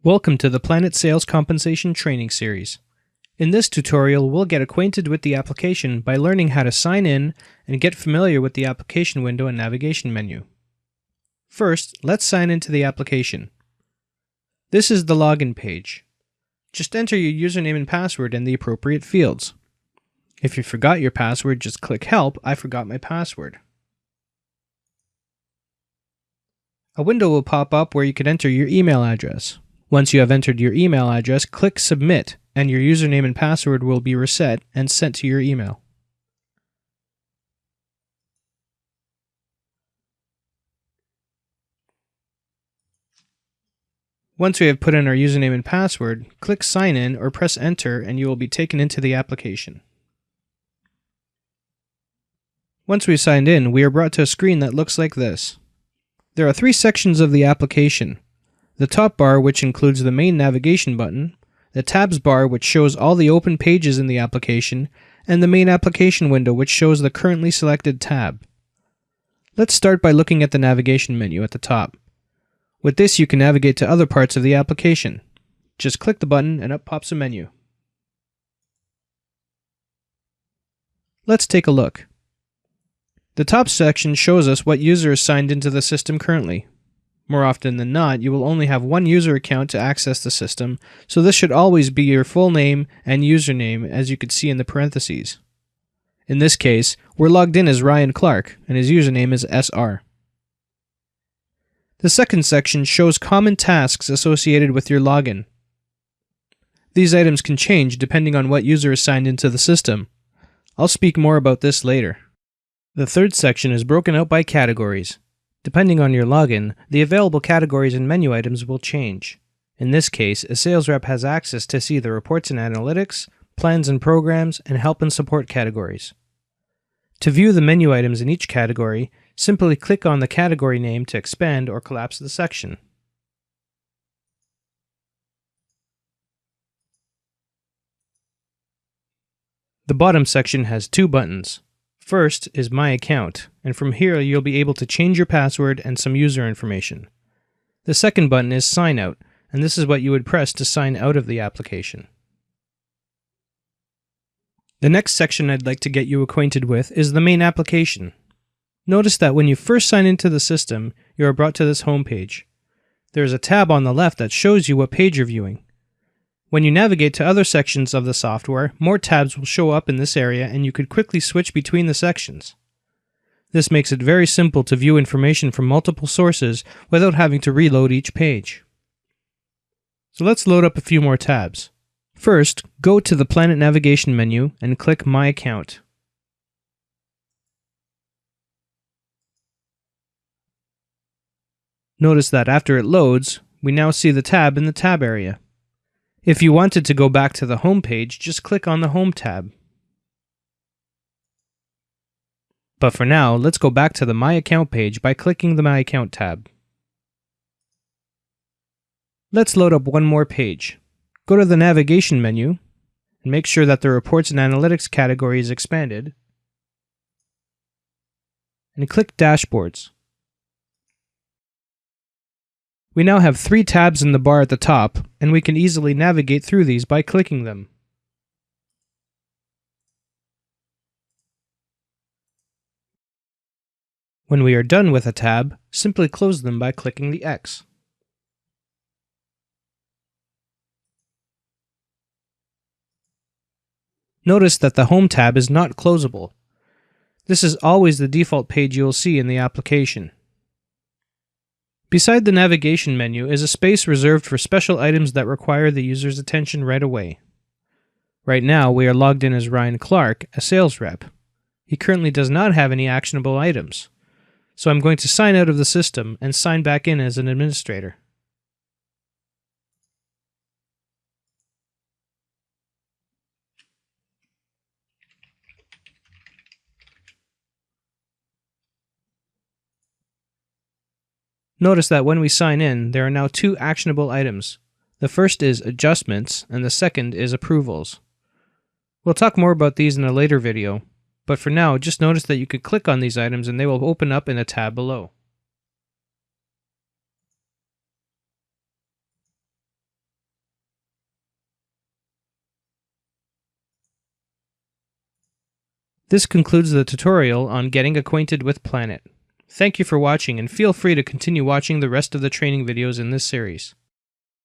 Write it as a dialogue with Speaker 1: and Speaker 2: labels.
Speaker 1: Welcome to the PlanIt Sales Compensation Training Series. In this tutorial, we'll get acquainted with the application by learning how to sign in and get familiar with the application window and navigation menu. First, let's sign into the application. This is the login page. Just enter your username and password in the appropriate fields. If you forgot your password, just click Help, I forgot my password. A window will pop up where you can enter your email address. Once you have entered your email address, click Submit, and your username and password will be reset and sent to your email. Once we have put in our username and password, click Sign In or press Enter and you will be taken into the application. Once we've signed in, we are brought to a screen that looks like this. There are three sections of the application. The top bar, which includes the main navigation button, the tabs bar, which shows all the open pages in the application, and the main application window, which shows the currently selected tab. Let's start by looking at the navigation menu at the top. With this, you can navigate to other parts of the application. Just click the button and up pops a menu. Let's take a look. The top section shows us what user is signed into the system currently. More often than not, you will only have one user account to access the system, so this should always be your full name and username, as you could see in the parentheses. In this case, we're logged in as Ryan Clark, and his username is SR. The second section shows common tasks associated with your login. These items can change depending on what user is signed into the system. I'll speak more about this later. The third section is broken out by categories. Depending on your login, the available categories and menu items will change. In this case, a sales rep has access to see the reports and analytics, plans and programs, and help and support categories. To view the menu items in each category, simply click on the category name to expand or collapse the section. The bottom section has two buttons. First is My Account, and from here you'll be able to change your password and some user information. The second button is Sign Out, and this is what you would press to sign out of the application. The next section I'd like to get you acquainted with is the main application. Notice that when you first sign into the system, you are brought to this home page. There is a tab on the left that shows you what page you're viewing. When you navigate to other sections of the software, more tabs will show up in this area and you could quickly switch between the sections. This makes it very simple to view information from multiple sources without having to reload each page. So let's load up a few more tabs. First, go to the PlanIt navigation menu and click My Account. Notice that after it loads, we now see the tab in the tab area. If you wanted to go back to the home page, just click on the Home tab. But for now, let's go back to the My Account page by clicking the My Account tab. Let's load up one more page. Go to the navigation menu and make sure that the Reports and Analytics category is expanded, and click Dashboards. We now have three tabs in the bar at the top, and we can easily navigate through these by clicking them. When we are done with a tab, simply close them by clicking the X. Notice that the Home tab is not closable. This is always the default page you will see in the application. Beside the navigation menu is a space reserved for special items that require the user's attention right away. Right now, we are logged in as Ryan Clark, a sales rep. He currently does not have any actionable items, so I'm going to sign out of the system and sign back in as an administrator. Notice that when we sign in, there are now two actionable items. The first is Adjustments, and the second is Approvals. We'll talk more about these in a later video, but for now, just notice that you could click on these items and they will open up in a tab below. This concludes the tutorial on getting acquainted with PlanIt. Thank you for watching, and feel free to continue watching the rest of the training videos in this series.